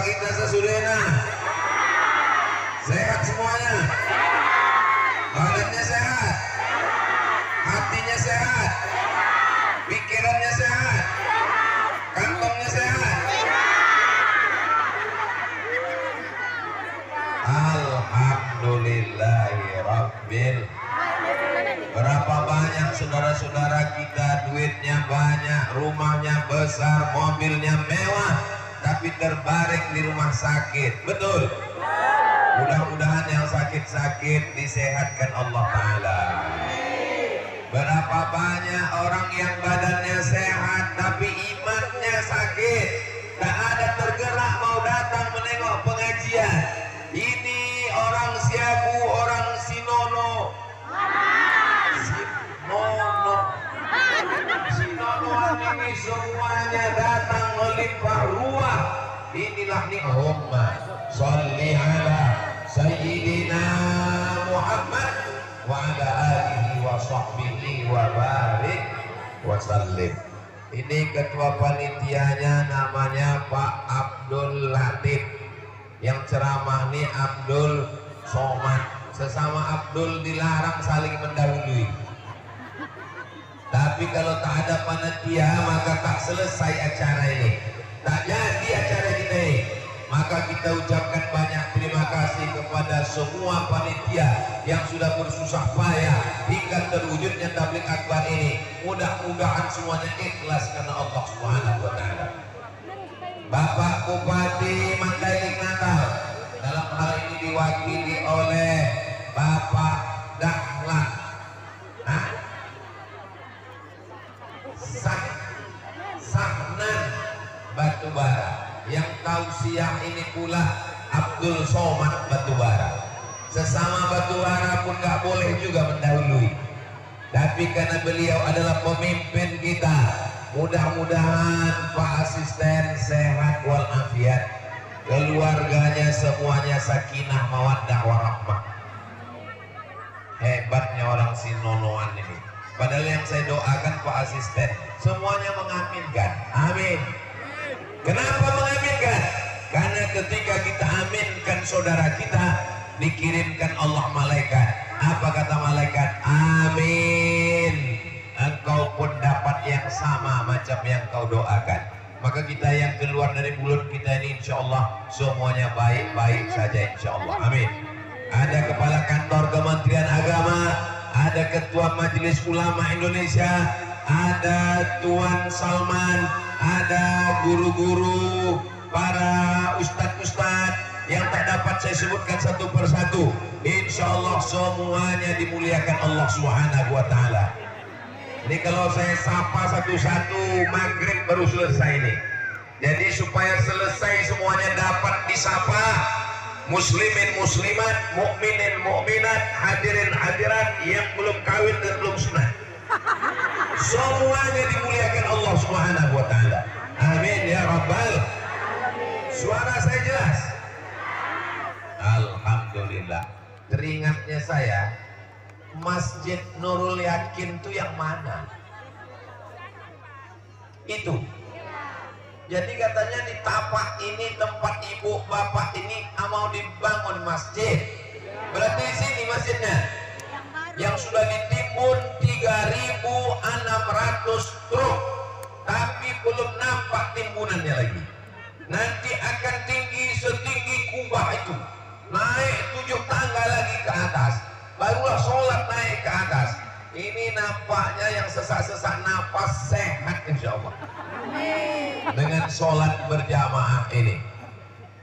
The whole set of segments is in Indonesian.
kita sesudahnya? Sehat semuanya? Badannya sehat? Hatinya sehat? Pikirannya sehat? Kantongnya sehat? Alhamdulillahirabbil. Berapa banyak saudara-saudara kita duitnya banyak, rumahnya besar, mobilnya mewah, tapi terbaring di rumah sakit. Betul? Mudah-mudahan yang sakit-sakit disehatkan Allah Ta'ala. Berapa banyak orang yang badannya sehat tapi imannya sakit, tak ada tergerak mau datang menengok pengajian. Ini orang Siabu, orang Sinono. Sinonoan ini semuanya datang melimpah ruah. Inilah nikmat. Sholli ala Sayyidina Muhammad wa ala alihi wa sahbihi wa barik wa sallim. Ini ketua panitianya namanya Pak Abdul Latif. Yang ceramah ini Abdul Somad. Sesama Abdul dilarang saling mendahului. Tapi kalau tak ada panitia maka tak selesai acara ini. Tak jadi acara kita ini. Maka kita ucapkan banyak terima kasih kepada semua panitia yang sudah bersusah payah hingga terwujudnya tabligh akbar ini. Mudah-mudahan semuanya ikhlas karena Allah Subhanahu wa Ta'ala. Bapak Bupati Mandailing Natal dalam hal ini diwakili oleh Bapak Dahlan Sahnan Batubara. Yang tausiah ini pula Abdul Somad Batubara. Sesama Batubara pun gak boleh juga mendahului. Tapi karena beliau adalah pemimpin kita, mudah-mudahan Pak Asisten sehat walafiat, keluarganya semuanya sakinah mawaddah warahmah. Hebatnya orang Sinonoan ini. Padahal yang saya doakan Pak Asisten semuanya mengaminkan. Amin. Kenapa mengaminkan? Karena ketika kita aminkan saudara kita, dikirimkan Allah malaikat. Apa kata malaikat? Amin. Engkau pun dapat yang sama macam yang kau doakan. Maka kita yang keluar dari mulut kita ini insya Allah semuanya baik-baik saja insya Allah. Amin. Ada kepala kantor Kementerian Agama, ada ketua Majelis Ulama Indonesia, ada Tuan Salman, ada guru-guru, para ustadz-ustadz yang tak dapat saya sebutkan satu persatu. Insya Allah semuanya dimuliakan Allah Subhanahu wa Ta'ala. Ini kalau saya sapa satu-satu maghrib baru selesai ini. Jadi supaya selesai semuanya dapat disapa, muslimin muslimat, mukminin mukminat, hadirin hadirat yang belum kawin dan belum sunat, semuanya dimuliakan Allah Subhanahu wa Ta'ala. Amin ya Rabbal. Suara saya jelas? Alhamdulillah. Teringatnya saya, Masjid Nurul Yakin itu yang mana? Itu. Jadi katanya di tapak ini tempat ibu bapak ini mau dibangun masjid. Berarti di sini masjidnya yang sudah ditimbun 3.600 truk, tapi belum nampak timbunannya lagi. Nanti akan tinggi setinggi Kubah itu, naik 7 tangga lagi ke atas, barulah sholat naik ke atas. Ini nampaknya yang sesak-sesak napas sehat insya Allah dengan sholat berjamaah ini.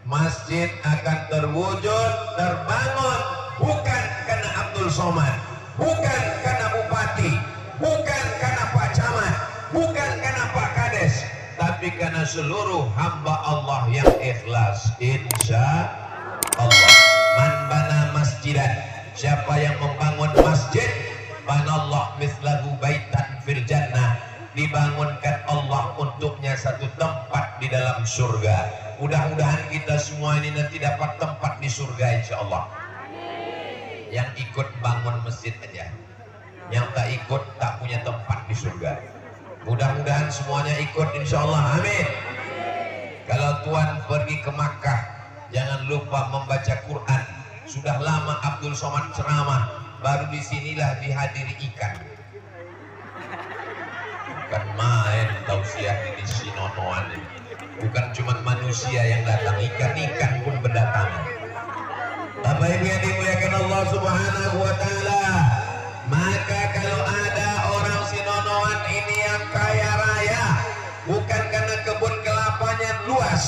Masjid akan terwujud, terbangun bukan karena Abdul Somad, bukan karena Bupati, bukan karena Pak Camat, bukan karena Pak Kades, tapi karena seluruh hamba Allah yang ikhlas. Insya Allah. Man bana masjidan, siapa yang membangun masjid, banallah mislahu baitan fil jannah, dibangunkan Allah untuknya satu tempat di dalam surga. Mudah-mudahan kita semua ini nanti dapat tempat di surga insya Allah. Yang ikut bangun masjid aja, yang tak ikut tak punya tempat di surga. Mudah-mudahan semuanya ikut insya Allah. Amin. Kalau tuan pergi ke Makkah, jangan lupa membaca Quran. Sudah lama Abdul Somad ceramah, baru disinilah dihadiri ikan. Bukan main tausiah ini sinonoan ini. Bukan cuma manusia yang datang, ikan-ikan pun berdatangan. Bapak Ibu yang dimuliakan Allah Subhanahu wa Ta'ala, maka kalau ada orang sinonoan ini yang kaya raya, bukan karena kebun kelapanya luas,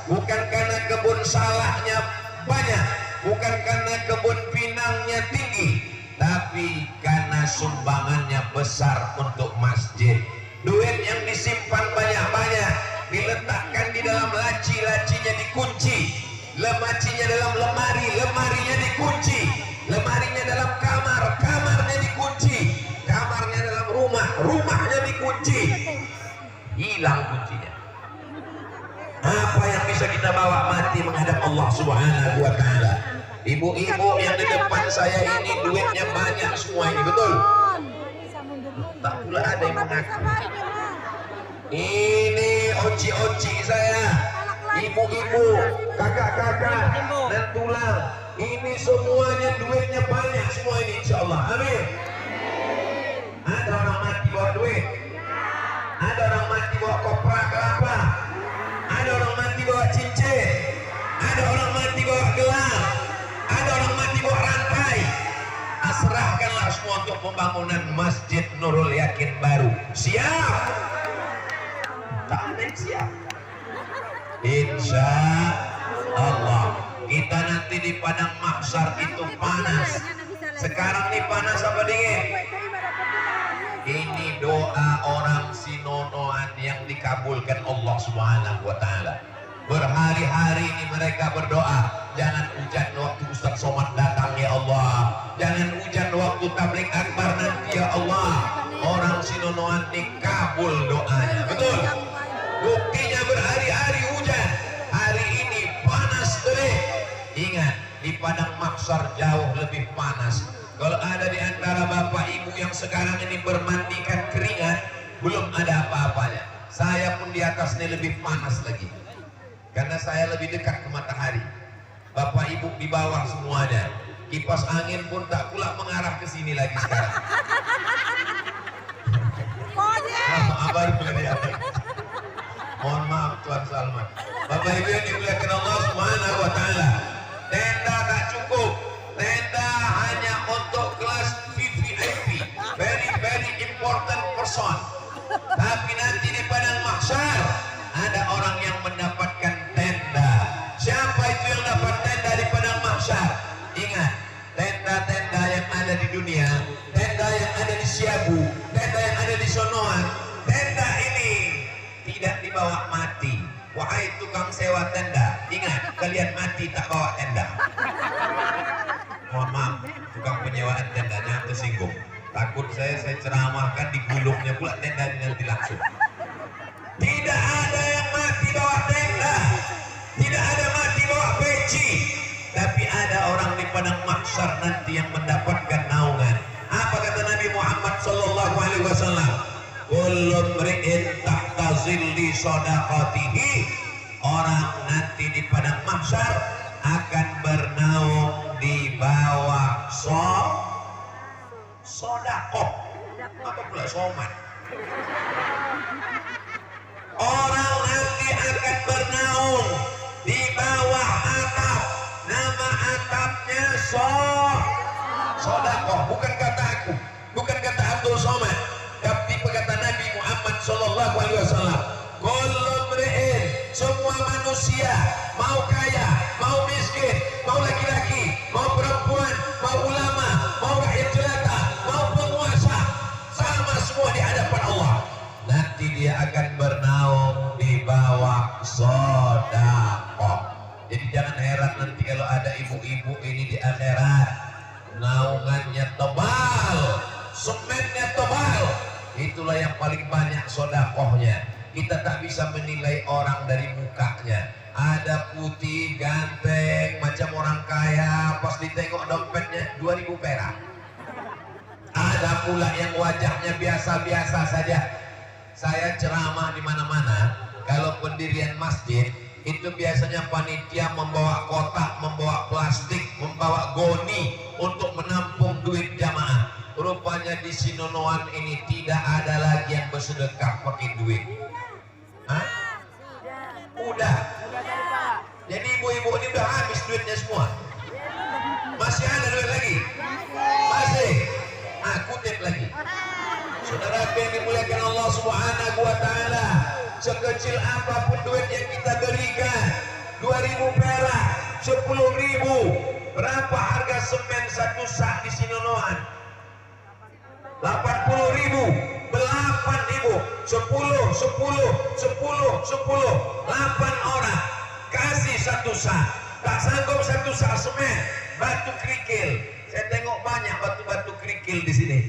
bukan karena kebun salahnya banyak, bukan karena kebun pinangnya tinggi, tapi karena sumbangannya besar untuk masjid. Duit yang disimpan banyak-banyak, diletakkan di dalam laci, lacinya dikunci, lacinya dalam lemari, lemarinya dikunci, lemarinya dalam kamar, kamarnya dikunci, kamarnya dalam rumah, rumahnya dikunci, hilang kuncinya. Apa yang bisa kita bawa mati menghadap Allah Subhanahu wa Ta'ala? Ibu-ibu yang di depan saya ini duitnya banyak semua ini, betul? Tak pula ada yang mengaku. Ini oci-oci saya, ibu-ibu, kakak-kakak, dan tulang. Ini semuanya duitnya banyak semua ini, insya Allah. Amin. Ada orang mati bawa duit, ada orang mati bawa kopra kelapa, ada orang mati bawa cincin, ada orang mati bawa gelang, ada orang mati bawa rantai. Serahkanlah semua untuk pembangunan Masjid Nurul Yakin baru. Siap? Tak ada yang siap. Insya Allah kita nanti di padang mahsyar itu panas. Sekarang nih panas apa dingin? Ini doa orang sinonoan yang dikabulkan Allah Subhanahu wa Ta'ala. Berhari-hari ini mereka berdoa, jangan hujan waktu Ustaz Somad datang ya Allah, jangan hujan waktu tabligh akbar nanti ya Allah. Orang sinonoan dikabul doanya, betul? Buktinya berhari-hari hujan, hari ini panas terik. Ingat, di padang mahsyar jauh lebih panas. Kalau ada di antara bapak ibu yang sekarang ini bermandikan keringat, belum ada apa-apanya. Saya pun di atas ini lebih panas lagi, karena saya lebih dekat ke matahari. Bapak ibu di bawah semuanya. Kipas angin pun tak pula mengarah ke sini lagi sekarang. Mohon maaf Tuan Salman. Bapak ibu yang dimuliakan Allah Subhanahu wa Ta'ala, tenda tak cukup. Tenda hanya untuk kelas VVIP, very important person. Tapi nanti di padang mahsyar ada orang yang mendapatkan tenda. Siapa itu yang dapat tenda di padang mahsyar? Ingat, tenda-tenda yang ada di dunia, tenda yang ada di Siabu, tenda yang ada di Sonoan, tenda ini tidak dibawa mati. Wahai tukang sewa tenda, ingat, kalian mati tak bawa tenda. Mohon maaf, tukang penyewaan tendanya tersinggung. Takut saya ceramahkan digulungnya pula tenda nanti langsung. Tidak ada yang mati bawa tenda, tidak ada mati bawa peci, tapi ada orang di padang mahsyar nanti yang mendapatkan naungan. Apa kata Nabi Muhammad sallallahu alaihi wasallam? Kullu mri'in tahta zilli shadaqatihi. Orang nanti di padang mahsyar akan bernaung di bawah sodakoh. Apa pula soman? Orang nanti akan bernaung di bawah atap. Nama atapnya sodakoh. Bukan kata aku, bukan kata Abdul Somad, tapi kata Nabi Muhammad sallallahu alaihi wasallam. Kullu mri'in, semua manusia, mau kaya, mau miskin, mau laki-laki, mau perempuan, mau ulama, mau rakyat jelata, mau penguasa, sama semua di hadapan Allah. Nanti dia akan bernaung di bawah sedekah. Jadi jangan heran nanti kalau ada ibu-ibu ini di akhirat, naungannya tebal, semennya tebal. Itulah yang paling banyak sedekahnya. Kita tak bisa menilai orang dari mukanya. Ada putih, ganteng, macam orang kaya, pas ditengok dompetnya 2000 perak. Ada pula yang wajahnya biasa-biasa saja. Saya ceramah di mana-mana, kalau pendirian masjid, Itu biasanya panitia membawa kotak, membawa plastik, membawa goni untuk menampung duit jamaah. Rupanya di Sinonoan ini tidak ada lagi yang bersedekah pakai duit. Hah? Udah. Jadi ibu-ibu ini udah habis duitnya semua. Masih ada duit lagi? Masih. Nah, kutip lagi. Saudara yang dimuliakan Allah Subhanahu wa taala, sekecil apapun duit yang kita berikan, 2.000 perak, 10.000. Berapa harga semen satu sak di Sinonoan? 80.000, 8.000, 10, 8 orang kasih satu sak. Tak sanggup satu sak semen, batu kerikil. Saya tengok banyak batu-batu kerikil di sini.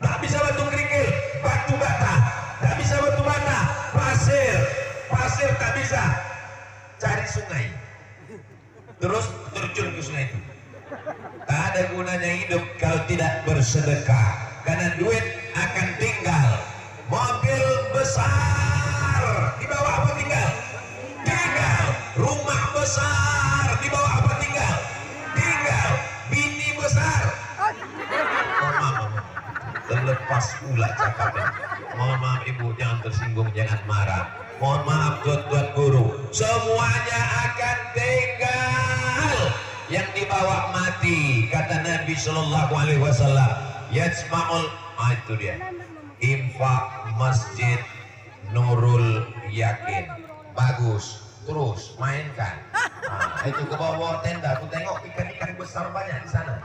Tak bisa batu kerikil, batu bata. Tak bisa batu bata, pasir. Pasir tak bisa. Cari sungai. Terus terjun ke sungai itu. Tak ada gunanya hidup kalau tidak bersedekah. Karena duit akan tinggal. Mobil besar di bawah apa tinggal? Tinggal. Rumah besar di bawah apa tinggal? Tinggal. Bini besar. Terlepas pula cakapnya. Mohon maaf ibu, jangan tersinggung, jangan marah. Mohon maaf tuan-tuan guru, semuanya akan tinggal. Yang dibawa mati, kata Nabi Shallallahu Alaihi Wasallam. Yajma'ul, itu dia. Infak masjid Nurul Yakin. Bagus, terus mainkan. Nah, itu ke bawah tenda, aku tengok ikan-ikan besar banyak di sana.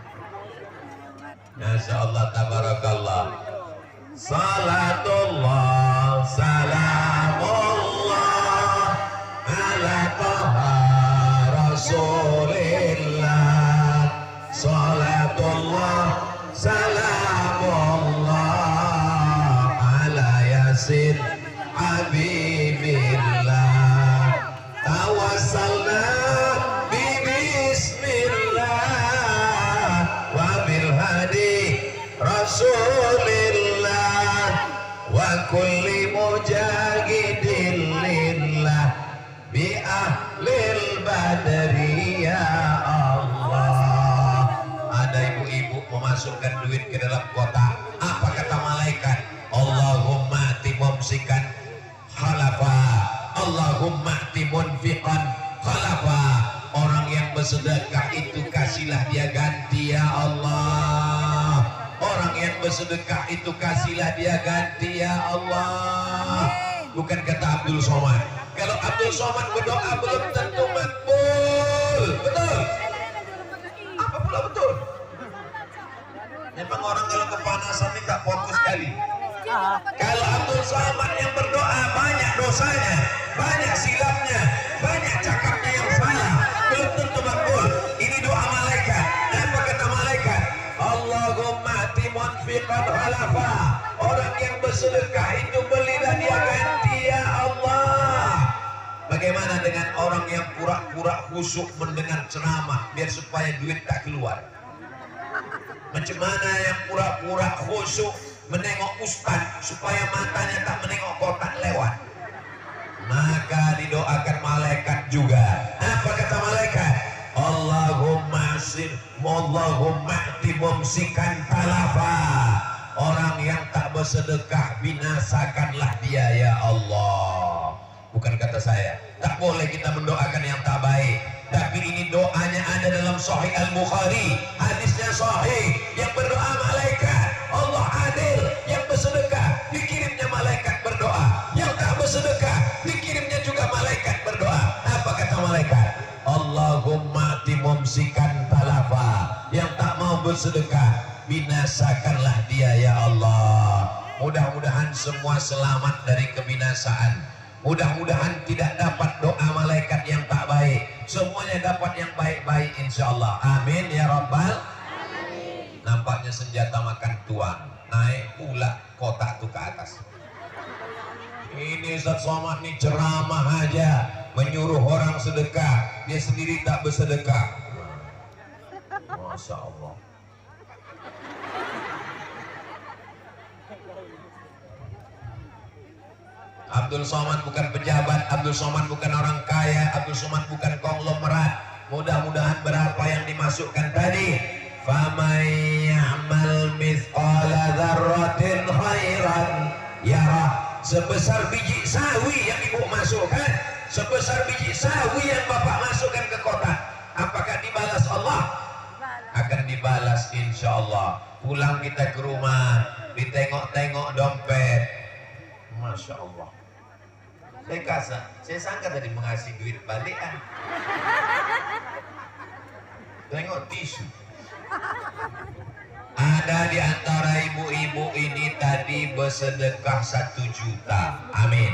Masya Allah, tabarakallah. Salatullah, salamullah ala taha rasulillah. Salatullah, salamullah ala yasin habibillah. Tawassalna Rasulillah wa kulli mujahidin lillah bi ahlil badri ya Allah. Ada ibu-ibu memasukkan duit ke dalam kotak. Apa kata malaikat? Allahumma timumsikan khalafa, Allahumma timunfiqan khalafa. Orang yang bersedekah itu kasihlah dia ganti ya Allah. Orang yang bersedekah itu kasihlah dia ganti ya Allah. Bukan kata Abdul Somad. Kalau Abdul Somad berdoa belum tentu makbul. Betul? Apa pula betul? Memang orang kalau kepanasan ini tak fokus sekali. Kalau Abdul Somad yang berdoa banyak dosanya, banyak silapnya, banyak cakapnya yang salah, belum tentu makbul. Ini doa malaikat. Apa kata malaikat? Allahumma timunfiqan khalafa. Orang yang bersedekah itu belilah dia ganti ya Allah. Bagaimana dengan orang yang pura-pura khusyuk mendengar ceramah biar supaya duit tak keluar? Macam mana yang pura-pura khusyuk menengok ustaz supaya matanya tak menengok kotak lewat? Maka didoakan malaikat juga. Apa kata malaikat? Allahumma timumsikan talafa. Orang yang tak bersedekah binasakanlah dia ya Allah. Bukan kata saya. Tak boleh kita mendoakan yang tak baik. Tapi ini doanya ada dalam Sahih Al-Bukhari. Hadisnya sahih. Yang berdoa malaikat. Allah adil. Yang bersedekah dikirimnya malaikat berdoa. Yang tak bersedekah dikirimnya juga malaikat berdoa. Apa kata malaikat? Allahumma timumsikan talafa. Yang tak mau bersedekah binasakanlah dia ya Allah. Mudah-mudahan semua selamat dari kebinasaan. Mudah-mudahan tidak dapat doa malaikat yang tak baik. Semuanya dapat yang baik-baik insyaallah. Amin ya rabbal alamin. Nampaknya senjata makan tuan. Naik pula kotak itu ke atas. Ini Ustaz Somad nih ceramah aja, menyuruh orang sedekah, dia sendiri tak bersedekah. Masya Allah. Abdul Abdul Somad bukan pejabat, Abdul Somad bukan orang kaya, Abdul Somad bukan konglomerat. Mudah-mudahan berapa yang dimasukkan tadi? Faman ya'mal mithqala dzarratin khairan yarah. Sebesar biji sawi yang ibu masukkan, sebesar biji sawi yang bapak masukkan ke kotak, apakah dibalas Allah? Akan dibalas insya Allah. Pulang kita ke rumah, ditengok-tengok dompet, Masya Allah. Saya sangka tadi mengasih duit balikan. Tengok tisu. Ada di antara ibu-ibu ini tadi bersedekah 1 juta. Amin.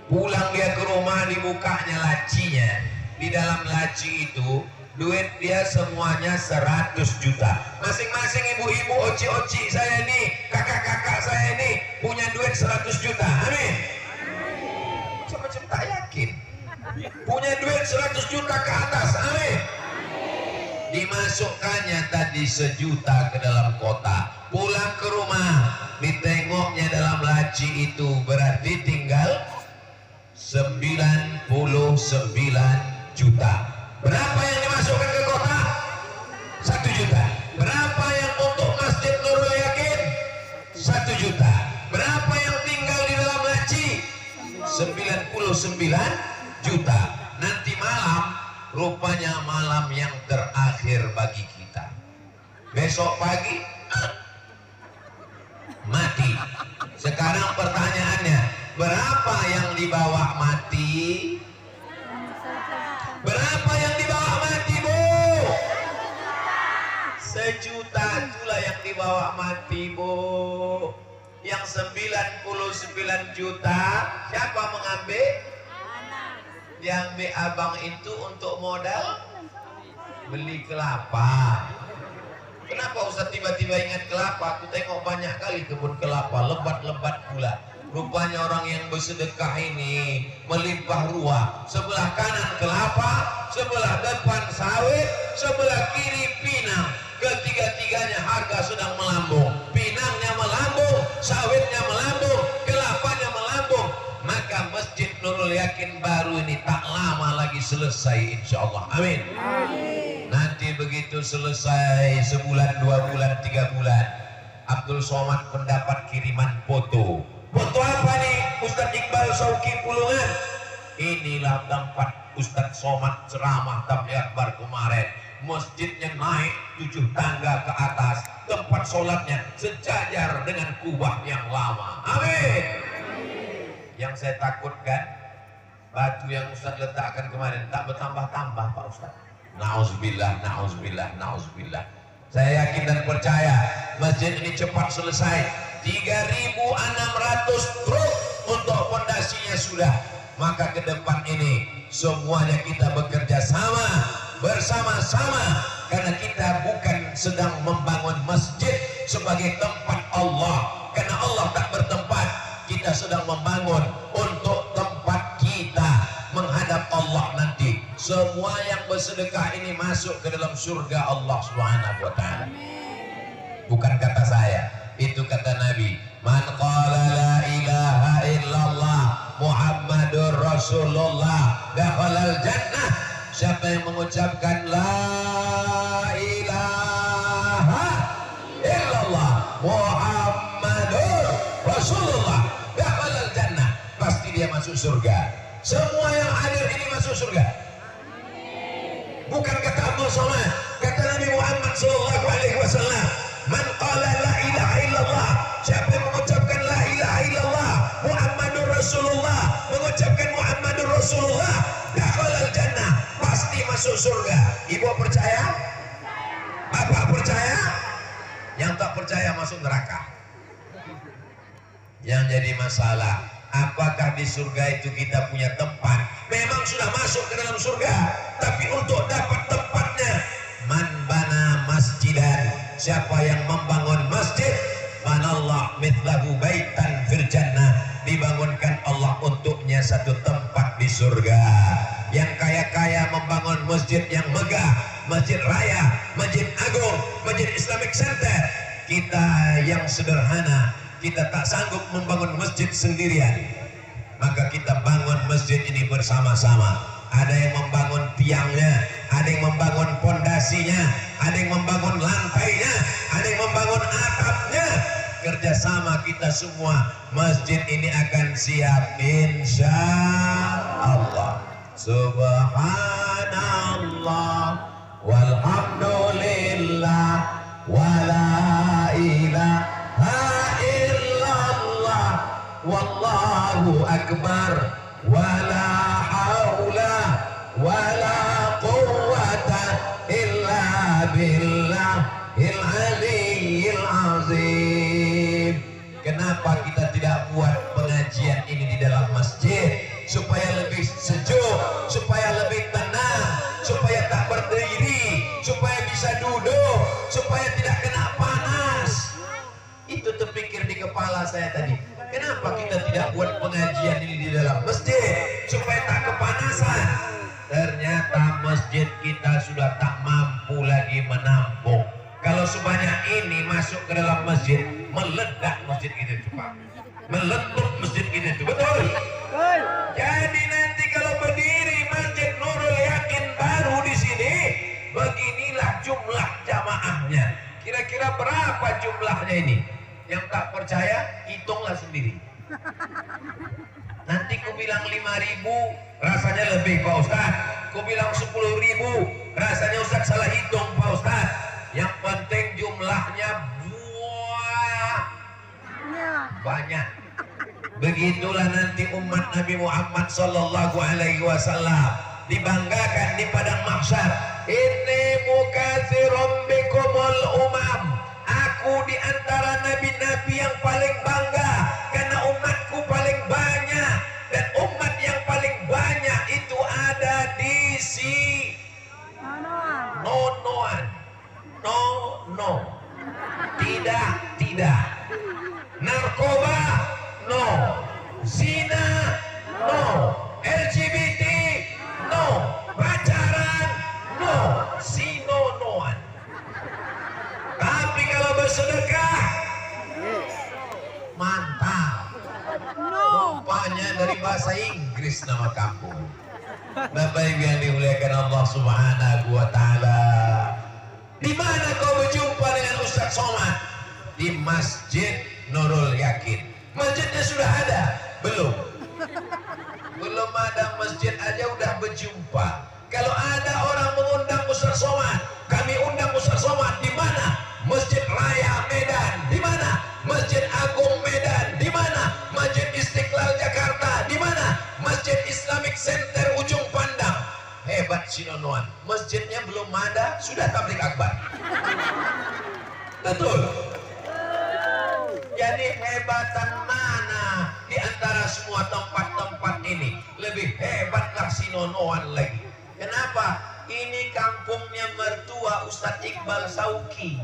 Pulang dia ke rumah, dibukanya lacinya. Di dalam laci itu duit dia semuanya 100 juta. Masing-masing ibu-ibu, oci-oci saya ini, kakak-kakak saya ini punya duit 100 juta. Amin. Macam-macam tak yakin. Punya duit 100 juta ke atas. Amin. Dimasukkannya tadi 1 juta ke dalam kotak. Pulang ke rumah, ditengoknya dalam laci itu, berarti tinggal 99 juta. Berapa yang dimasukkan ke kotak? 1 juta. Berapa yang untuk Masjid Nurul Yakin? 1 juta. Berapa yang tinggal di dalam laci? 99 juta. Nanti malam, rupanya malam yang terakhir bagi kita. Besok pagi mati. Sekarang pertanyaannya, berapa yang dibawa mati? Berapa yang dibawa mati, Bu? 1 juta itulah yang dibawa mati, Bu. Yang 99 juta siapa mengambil? Yang abang itu untuk modal beli kelapa. Kenapa Ustaz tiba-tiba ingat kelapa? Aku tengok banyak kali kebun kelapa, lebat-lebat pula. Rupanya orang yang bersedekah ini melimpah ruah. Sebelah kanan kelapa, sebelah depan sawit, sebelah kiri pinang. Ketiga-tiganya harga sedang melambung. Pinangnya melambung, sawitnya melambung, kelapanya melambung. Maka Masjid Nurul Yakin baru ini tak lama lagi selesai insya Allah. Amin. Nanti begitu selesai sebulan, 2 bulan, 3 bulan, Abdul Somad mendapat kiriman foto. Foto apa nih Ustadz Iqbal Sauki Pulungan? Inilah tempat Ustadz Somad ceramah tabligh akbar kemarin. Masjidnya naik 7 tangga ke atas. Tempat sholatnya sejajar dengan kubah yang lama. Amin. Yang saya takutkan, batu yang Ustadz letakkan kemarin tak bertambah-tambah Pak Ustadz. Na'udzubillah, na'udzubillah, na'udzubillah. Saya yakin dan percaya masjid ini cepat selesai. 3.600 truk untuk fondasinya sudah. Maka ke depan ini semuanya kita bekerja sama, bersama-sama, karena kita bukan sedang membangun masjid sebagai tempat Allah, karena Allah tak bertempat. Kita sedang membangun untuk tempat kita menghadap Allah nanti. Semua yang bersedekah ini masuk ke dalam surga Allah Subhanahu wa taala. Bukan kata saya, itu kata Nabi. Man qala la ilaha illallah Muhammadur Rasulullah dakhalal jannah. Siapa yang mengucapkan la ilaha illallah Muhammadur Rasulullah dakhalal jannah, pasti dia masuk surga. Semua yang hadir ini masuk surga. Bukan kata Abdul Somad, kata Nabi Muhammad sallallahu alaihi wasallam. Man qala la ilaha illallah, siapa yang mengucapkan la ilaha illallah Muhammadur Rasulullah, mengucapkan Muhammadur Rasulullah, dakhalal jannah, pasti masuk surga. Ibu percaya? Bapak percaya? Yang tak percaya masuk neraka. Yang jadi masalah, apakah di surga itu kita punya tempat? Memang sudah masuk ke dalam surga, tapi untuk dapat tempatnya, man bana masjidan, siapa yang membangun masjid, manallah mithlahu baitan fil jannah, dibangunkan Allah untuknya satu tempat di surga. Yang kaya-kaya membangun masjid yang megah, masjid raya, masjid agung, masjid Islamic Center. Kita yang sederhana, kita tak sanggup membangun masjid sendirian. maka kita bangun masjid ini bersama-sama. Ada yang membangun tiangnya, ada yang membangun pondasinya, ada yang membangun lantainya, ada yang membangun atapnya. Kerjasama kita semua, masjid ini akan siap insya Allah. Subhanallah walhamdulillah wala ilaha illallah wallahu akbar wala haula wala quwwata illa billahil aliyyil azim. Kenapa kita tidak buat pengajian ini di dalam masjid? Supaya lebih sejuk, supaya lebih tenang, supaya tak berdiri, supaya bisa duduk, supaya tidak kena panas. Itu terpikir di kepala saya tadi. Kenapa kita tidak buat pengajian ini di dalam masjid supaya tak kepanasan? Ternyata masjid kita sudah tak mampu lagi menampung. Kalau sebanyak ini masuk ke dalam masjid, meledak masjid kita itu, Pak. Meletup masjid kita itu, betul? Jadi nanti kalau berdiri masjid Nurul Yakin baru di sini, beginilah jumlah jamaahnya. Kira-kira berapa jumlahnya ini? Yang tak percaya, hitunglah sendiri. Nanti ku bilang 5.000, rasanya lebih Pak Ustaz. Ku bilang 10.000, rasanya Ustaz salah hitung Pak Ustaz. Yang penting jumlahnya banyak. Begitulah nanti umat Nabi Muhammad sallallahu alaihi wasallam dibanggakan di padang mahsyar. Inni mukatsirum bikumul umam. Aku di antara nabi-nabi yang paling bangga karena umatku paling banyak, dan umat yang paling banyak itu ada di nonoan. No. Tidak. Narkoba, no. Zina, no. LGBT, no. Pacaran, no. Sinonoan. Tapi kalau bersedekah, mantap. Rupanya dari bahasa Inggris nama kampung. Bapak Ibu yang dimuliakan Allah Subhanahu wa taala. Di mana kau berjumpa dengan Ustaz Somad? Di Masjid Nurul Yakin. Masjidnya sudah ada? Belum. Belum ada masjid aja udah berjumpa. Kalau ada orang mengundang Ustaz Somad, kami undang Ustaz Somad. Di mana? Masjid Raya Medan. Di mana? Masjid Agung Medan. Di mana? Masjid Istiqlal Jakarta. Di mana? Masjid Islamic Center Ujung Pandang. Hebat Sinonoan. Masjidnya belum ada, sudah tablik akbar. Betul. Jadi hebatan mana di antara semua tempat-tempat ini? Lebih hebatlah Sinonoan lagi. Kenapa? Ini kampungnya mertua Ustadz Iqbal Sauki.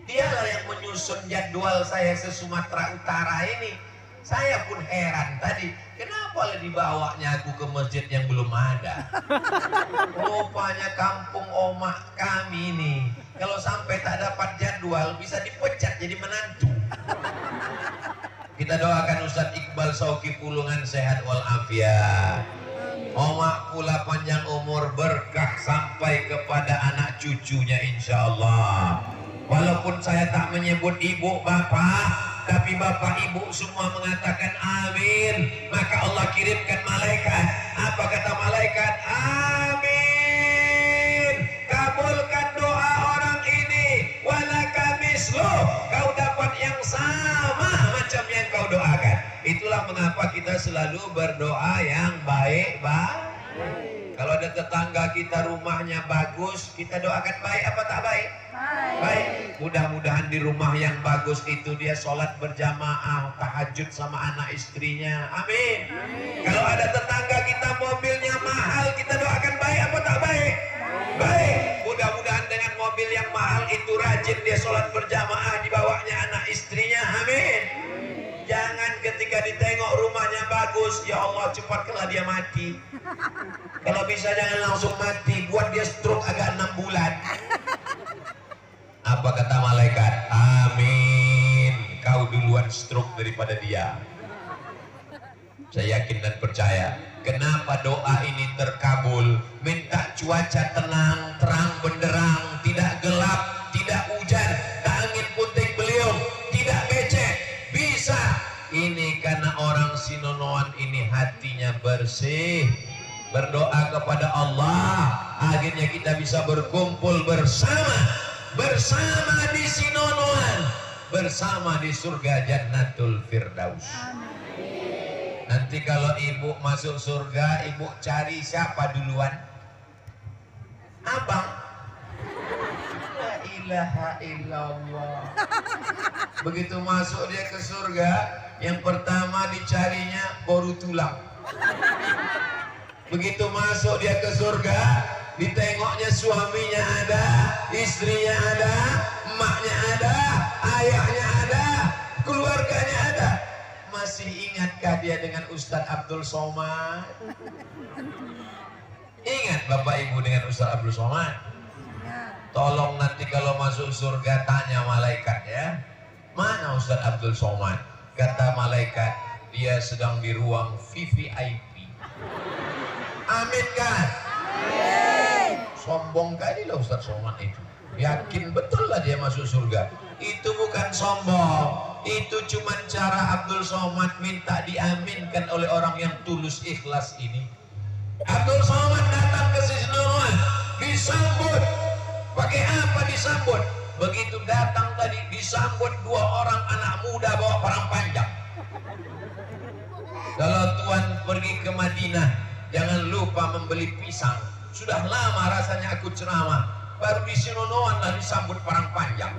Dialah yang menyusun jadwal saya se Sumatera Utara ini. Saya pun heran tadi, kenapa dibawanya aku ke masjid yang belum ada? Rupanya kampung omak kami ini, kalau sampai tak dapat jadwal bisa dipecat jadi menantu. Kita doakan Ustadz Iqbal Sauki Pulungan sehat walafiat. Omak pula panjang umur, berkah sampai kepada anak cucunya insya Allah. Walaupun saya tak menyebut ibu bapak, tapi bapak ibu semua mengatakan amin. Maka Allah kirimkan malaikat. Apa kata malaikat? Amin. Kabulkan doa orang ini. Walaka mislu. Kau dapat yang sama macam yang kau doakan. Itulah mengapa kita selalu berdoa yang baik-baik. Kalau ada tetangga kita rumahnya bagus, kita doakan baik apa tak baik? Baik. Mudah-mudahan di rumah yang bagus itu dia sholat berjamaah, tahajud sama anak istrinya. Amin. Kalau ada tetangga kita mobilnya mahal, kita doakan baik apa tak baik? Baik. Mudah-mudahan dengan mobil yang mahal itu rajin dia sholat berjamaah, dibawanya anak istrinya. Amin. Jangan ketika ditengok rumahnya bagus, ya Allah cepatkanlah dia mati. Kalau bisa jangan langsung mati, buat dia stroke agak 6 bulan. Apa kata malaikat? Amin. Kau duluan stroke daripada dia. Saya yakin dan percaya. Kenapa doa ini terkabul? Minta cuaca tenang, terang benderang, tidak gelap, tidak hujan, angin puting beliung, tidak becek. Bisa. Ini karena orang Sinonoan ini hatinya bersih, berdoa kepada Allah. Akhirnya kita bisa berkumpul bersama di Sinonoan, bersama di surga Jannatul Firdaus. Nanti kalau ibu masuk surga, ibu cari siapa duluan? Abang. La ilaha illallah. Begitu masuk dia ke surga, yang pertama dicarinya boru tulang. Begitu masuk dia ke surga, ditengoknya suaminya ada, istrinya ada, emaknya ada, ayahnya ada, keluarganya ada. Masih ingatkah dia dengan Ustadz Abdul Somad? Ingat Bapak Ibu dengan Ustadz Abdul Somad? Tolong nanti kalau masuk surga tanya malaikat ya, mana Ustadz Abdul Somad? Kata malaikat, dia sedang di ruang VVIP. Amin kan? Sombong kali lah Ustadz Somad itu. Yakin betul lah dia masuk surga. Itu bukan sombong, itu cuma cara Abdul Somad minta diaminkan oleh orang yang tulus ikhlas ini. Abdul Somad datang ke Sinonoan, disambut. Pakai apa disambut? Begitu datang tadi disambut dua orang anak muda bawa parang panjang. Kalau Tuhan pergi ke Madinah, jangan lupa membeli pisang. Sudah lama rasanya aku ceramah, baru di Sinonoan lah disambut parang panjang.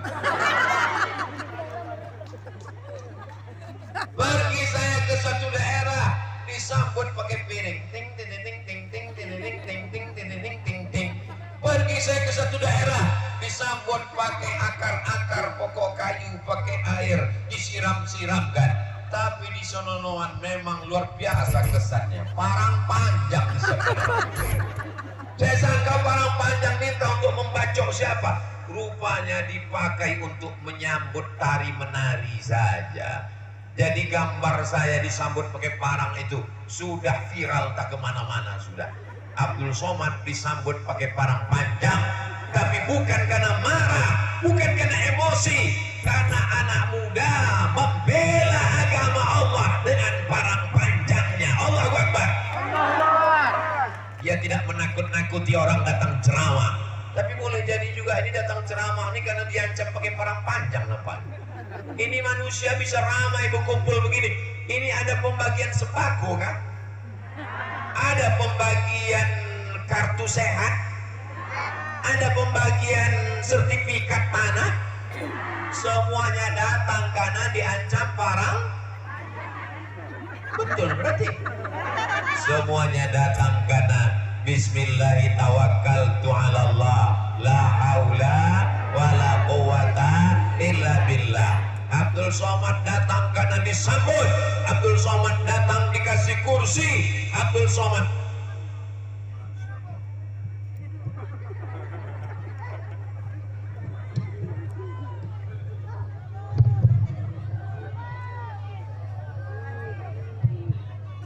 Pergi saya ke suatu daerah, disambut pakai piring. Ting ting ting ting ting ting ting ting ting ting ting ting. Pergi saya ke satu daerah, disambut pakai akar-akar pokok kayu, pakai air, disiram-siramkan. Tapi di Sinonoan memang luar biasa kesannya. Parang panjang disebut. Saya sangka parang panjang minta untuk membacok siapa? Rupanya dipakai untuk menyambut tari menari saja. Jadi gambar saya disambut pakai parang itu sudah viral tak kemana-mana sudah. Abdul Somad disambut pakai parang panjang, tapi bukan karena marah, bukan karena emosi, karena anak muda membela agama Allah dengan parang panjangnya. Allahu Akbar. Dia tidak menakut-nakuti orang datang ceramah, tapi boleh jadi juga ini datang ceramah ini karena diancam pakai parang panjang nampaknya. Ini manusia bisa ramai berkumpul begini. Ini ada pembagian sembako kan? Ada pembagian kartu sehat, ada pembagian sertifikat tanah. Semuanya datang karena diancam parang. Betul berarti. Semuanya datang karena Bismillahirrahmanirrahim. La haula wala quwata illa billah. Abdul Somad datang karena disambut. Abdul Somad datang dikasih kursi. Abdul Somad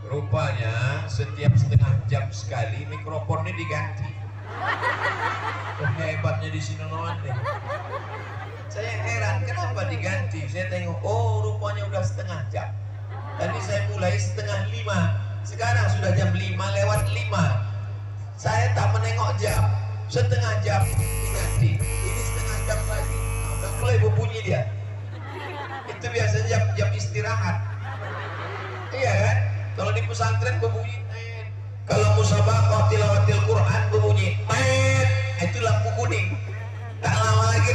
rupanya setiap setengah jam sekali mikrofonnya diganti. Hebatnya di Sinonoan deh. Saya heran kenapa diganti. Saya tengok, oh rupanya udah setengah jam. Tadi saya mulai setengah 5, sekarang sudah jam 5:05. Saya tak menengok jam. Setengah jam diganti. Ini setengah jam lagi. Udah mulai berbunyi dia. Itu biasanya jam istirahat. Iya kan? Kalau di pesantren berbunyi. Kalau musabaqah tilawatil Quran berbunyi. Itu lampu kuning. Tak lama lagi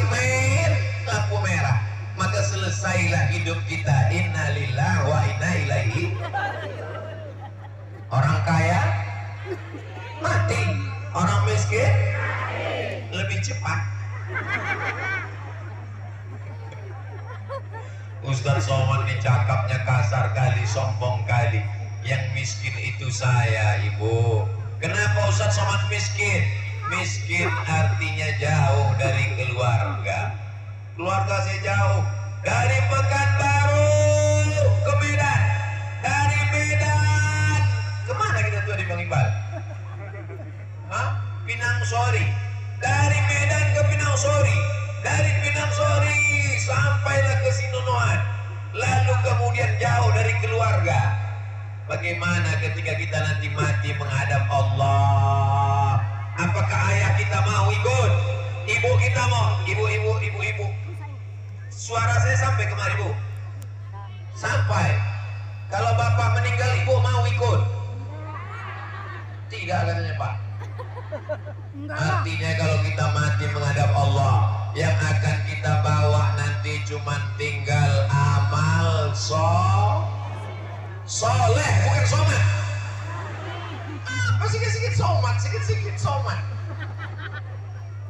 lampu merah. Maka selesailah hidup kita. Innalillahi wa inna ilaihi. Orang kaya mati, orang miskin lebih cepat. Ustadz Somad ini cakapnya kasar kali, sombong kali. Yang miskin itu saya, ibu. Kenapa Ustadz Somad miskin? Miskin artinya jauh dari keluarga. Keluarga saya jauh. Dari Pekanbaru ke Medan, dari Medan tadi Bang Iqbal? Hah? Pinang Sori. Dari Medan ke Pinang Sori. Dari Pinang Sori sampailah ke Sinonoan. Lalu kemudian jauh dari keluarga. Bagaimana ketika kita nanti mati menghadap Allah? Apakah ayah kita mau ikut? Ibu kita mau? Ibu. Suara saya sampai kemari, Bu? Sampai. Kalau bapak meninggal, ibu mau ikut? Tidak katanya, Pak. Artinya kalau kita mati menghadap Allah, yang akan kita bawa nanti cuma tinggal amal soleh, bukan somat. Apa sikit-sikit somat.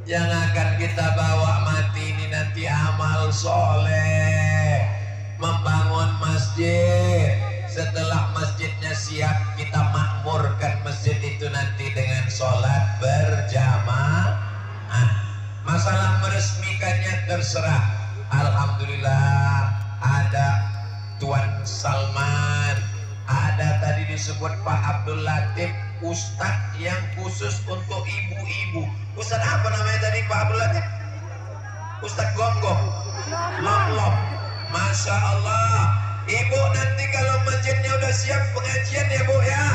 Yang akan kita bawa mati ini nanti amal soleh, membangun masjid. Setelah masjidnya siap, kita makmurkan masjid itu nanti dengan sholat berjamaah. Masalah meresmikannya terserah. Alhamdulillah ada Tuan Salman, ada tadi disebut Pak Abdul Latif, Ustadz yang khusus untuk ibu-ibu. Ustadz apa namanya tadi Pak Abdul Latif? Ustadz Gonggong, Lom. Masya Allah. Ibu nanti kalau masjidnya udah siap pengajian ya Bu ya.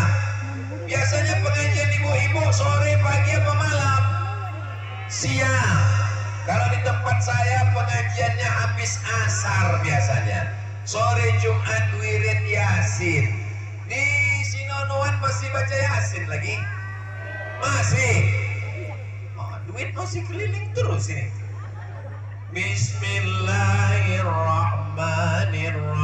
Biasanya pengajian ibu-ibu sore, pagi apa malam? Siang. Kalau di tempat saya pengajiannya habis asar biasanya. Sore Jumat wirid Yasin. Di Sinonoan masih baca Yasin lagi? Masih. Oh, duit masih keliling terus ini. Bismillahirrahmanirrahim.